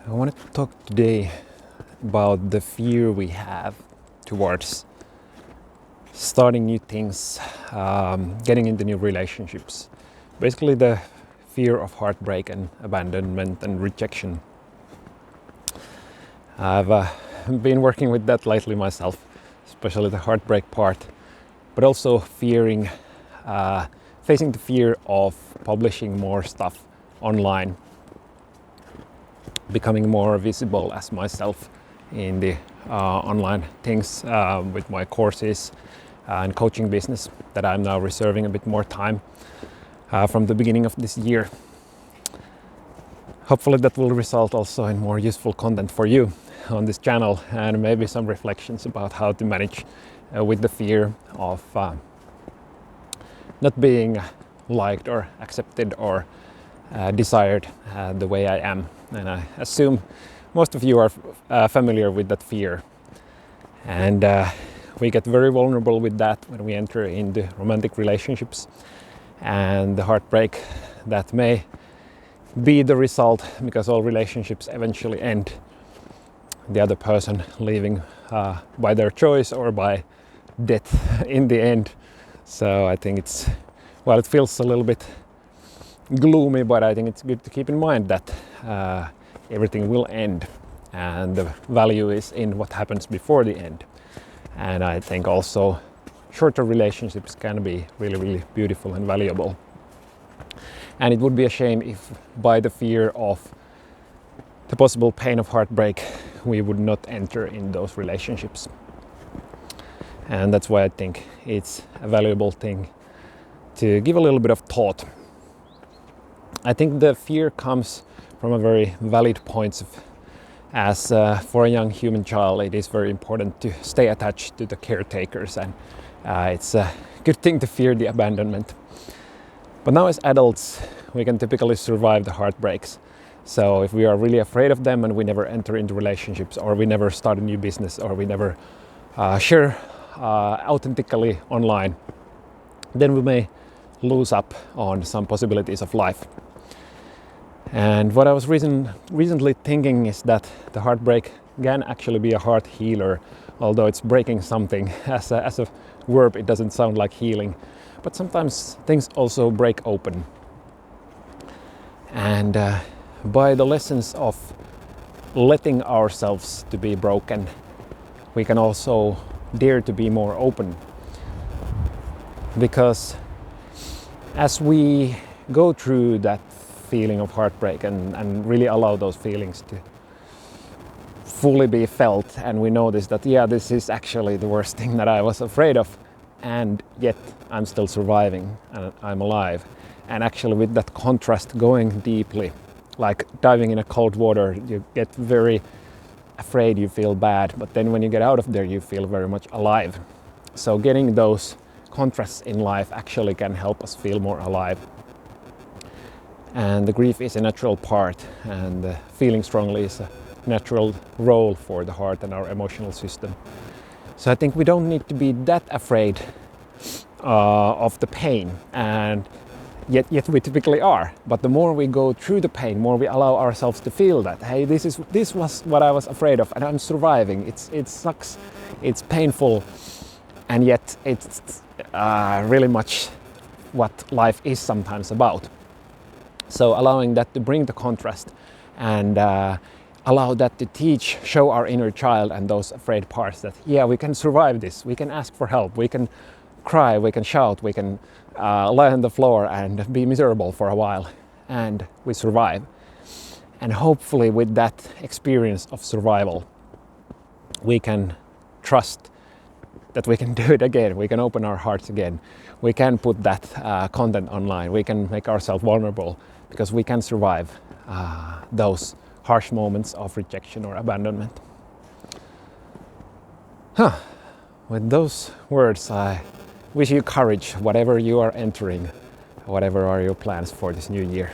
I wanted to talk today about the fear we have towards starting new things, getting into new relationships. Basically the fear of heartbreak and abandonment and rejection. I've been working with that lately myself, especially the heartbreak part, but also facing the fear of publishing more stuff online, becoming more visible as myself in the online things with my courses and coaching business that I'm now reserving a bit more time from the beginning of this year. Hopefully that will result also in more useful content for you on this channel and maybe some reflections about how to manage with the fear of not being liked or accepted or desired the way I am. And I assume most of you are familiar with that fear. And we get very vulnerable with that when we enter into romantic relationships, and the heartbreak that may be the result, because all relationships eventually end, the other person leaving by their choice or by death in the end. So I think it feels a little bit gloomy, but I think it's good to keep in mind that everything will end and the value is in what happens before the end. And I think also shorter relationships can be really, really beautiful and valuable. And it would be a shame if by the fear of the possible pain of heartbreak we would not enter in those relationships. And that's why I think it's a valuable thing to give a little bit of thought. I think the fear comes from a very valid point as for a young human child it is very important to stay attached to the caretakers, and it's a good thing to fear the abandonment. But now as adults we can typically survive the heartbreaks. So if we are really afraid of them and we never enter into relationships, or we never start a new business, or we never share authentically online, then we may lose up on some possibilities of life. And what I was recently thinking is that the heartbreak can actually be a heart healer, although it's breaking something. As a verb it doesn't sound like healing, but sometimes things also break open. And by the lessons of letting ourselves to be broken, we can also dare to be more open. Because as we go through that feeling of heartbreak and really allow those feelings to fully be felt, and we notice that this is actually the worst thing that I was afraid of, and yet I'm still surviving and I'm alive. And actually with that contrast going deeply, like diving in a cold water, you get very afraid, you feel bad, but then when you get out of there you feel very much alive. So getting those contrasts in life actually can help us feel more alive. And the grief is a natural part, and feeling strongly is a natural role for the heart and our emotional system. So I think we don't need to be that afraid of the pain, and yet we typically are. But the more we go through the pain, more we allow ourselves to feel that, hey, this was what I was afraid of, and I'm surviving. It sucks, it's painful, and yet it's really much what life is sometimes about. So allowing that to bring the contrast and allow that to show our inner child and those afraid parts that we can survive this, we can ask for help, we can cry, we can shout, we can lie on the floor and be miserable for a while, and we survive. And hopefully with that experience of survival we can trust that we can do it again, we can open our hearts again, we can put that content online, we can make ourselves vulnerable, because we can survive those harsh moments of rejection or abandonment. With those words, I wish you courage, whatever you are entering, whatever are your plans for this new year.